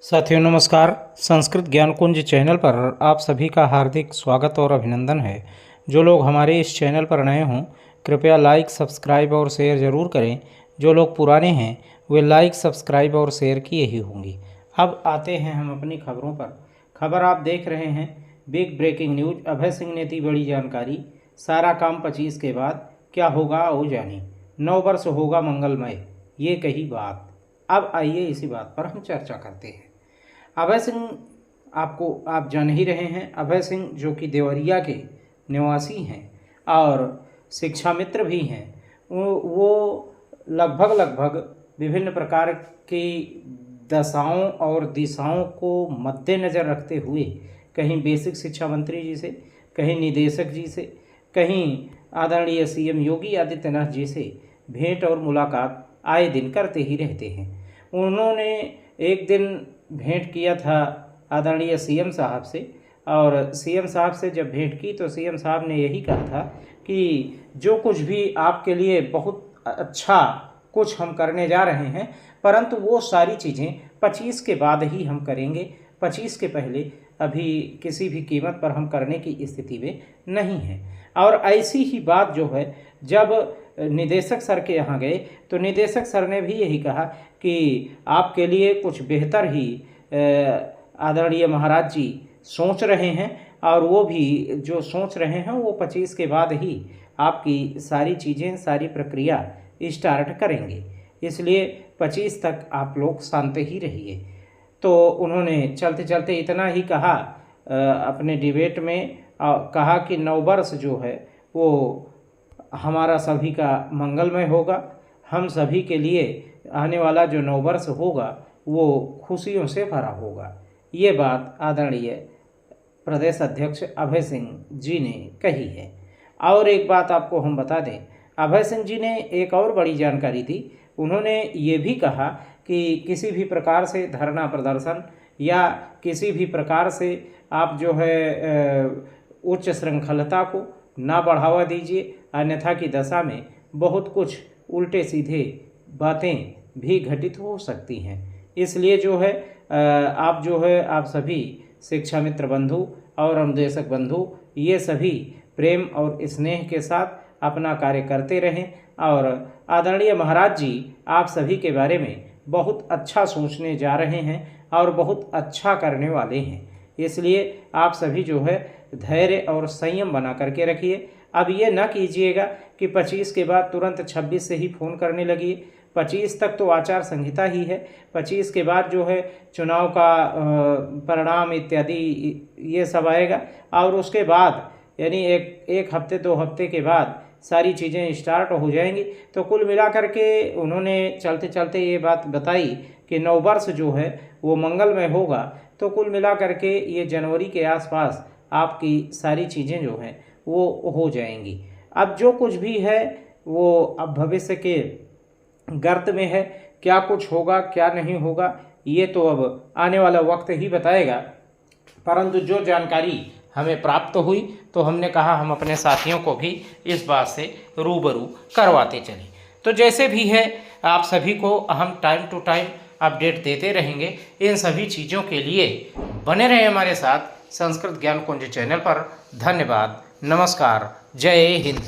साथियों नमस्कार। संस्कृत ज्ञान कुंज चैनल पर आप सभी का हार्दिक स्वागत और अभिनंदन है। जो लोग हमारे इस चैनल पर नए हों कृपया लाइक सब्सक्राइब और शेयर ज़रूर करें। जो लोग पुराने हैं वे लाइक सब्सक्राइब और शेयर किए ही होंगे। अब आते हैं हम अपनी खबरों पर। खबर आप देख रहे हैं big breaking news. Abhay Singh ने दी बड़ी जानकारी। सारा काम 25 के बाद क्या होगा आओ जाने। 9 वर्ष होगा मंगलमय, ये कही बात। अब आइए इसी बात पर हम चर्चा करते हैं। अभय सिंह आप जान ही रहे हैं। अभय सिंह जो कि देवरिया के निवासी हैं और शिक्षा मित्र भी हैं, वो लगभग विभिन्न प्रकार की दशाओं और दिशाओं को मद्देनज़र रखते हुए कहीं बेसिक शिक्षा मंत्री जी से, कहीं निदेशक जी से, कहीं आदरणीय सीएम योगी आदित्यनाथ जी से भेंट और मुलाकात आए दिन करते ही रहते हैं। उन्होंने एक दिन भेंट किया था आदरणीय सीएम साहब से, और सीएम साहब से जब भेंट की तो सीएम साहब ने यही कहा था कि जो कुछ भी आपके लिए बहुत अच्छा कुछ हम करने जा रहे हैं, परंतु वो सारी चीज़ें 25 के बाद ही हम करेंगे। 25 के पहले अभी किसी भी कीमत पर हम करने की स्थिति में नहीं हैं। और ऐसी ही बात जो है जब निदेशक सर के यहाँ गए तो निदेशक सर ने भी यही कहा कि आपके लिए कुछ बेहतर ही आदरणीय महाराज जी सोच रहे हैं, और वो भी जो सोच रहे हैं वो 25 के बाद ही आपकी सारी चीज़ें, सारी प्रक्रिया स्टार्ट करेंगे। इसलिए 25 तक आप लोग शांत ही रहिए। तो उन्होंने चलते चलते इतना ही कहा अपने डिबेट में, कहा कि 9 वर्ष जो है वो हमारा सभी का मंगलमय होगा। हम सभी के लिए आने वाला जो 9 वर्ष होगा वो खुशियों से भरा होगा। ये बात आदरणीय प्रदेश अध्यक्ष अभय सिंह जी ने कही है। और एक बात आपको हम बता दें, अभय सिंह जी ने एक और बड़ी जानकारी दी। उन्होंने ये भी कहा कि किसी भी प्रकार से धरना प्रदर्शन या किसी भी प्रकार से आप जो है उच्च श्रृंखलता को ना बढ़ावा दीजिए, अन्यथा की दशा में बहुत कुछ उल्टे सीधे बातें भी घटित हो सकती हैं। इसलिए जो है आप सभी शिक्षा मित्र बंधु और अनुदेशक बंधु ये सभी प्रेम और स्नेह के साथ अपना कार्य करते रहें। और आदरणीय महाराज जी आप सभी के बारे में बहुत अच्छा सोचने जा रहे हैं और बहुत अच्छा करने वाले हैं। इसलिए आप सभी जो है धैर्य और संयम बना करके रखिए। अब ये ना कीजिएगा कि 25 के बाद तुरंत 26 से ही फ़ोन करने लगिए। 25 तक तो आचार संहिता ही है। 25 के बाद जो है चुनाव का परिणाम इत्यादि ये सब आएगा, और उसके बाद यानी एक हफ्ते 2 हफ्ते के बाद सारी चीज़ें स्टार्ट हो जाएंगी। तो कुल मिला करके उन्होंने चलते चलते ये बात बताई कि 9 वर्ष जो है वो मंगलमय होगा। तो कुल मिला करके ये जनवरी के आसपास आपकी सारी चीज़ें जो हैं वो हो जाएंगी। अब जो कुछ भी है वो अब भविष्य के गर्त में है। क्या कुछ होगा क्या नहीं होगा ये तो अब आने वाला वक्त ही बताएगा, परंतु जो जानकारी हमें प्राप्त हुई तो हमने कहा हम अपने साथियों को भी इस बात से रूबरू करवाते चलें। तो जैसे भी है आप सभी को हम टाइम टू टाइम अपडेट देते रहेंगे। इन सभी चीज़ों के लिए बने रहें हमारे साथ संस्कृत ज्ञान कुंज चैनल पर। धन्यवाद, नमस्कार, जय हिंद।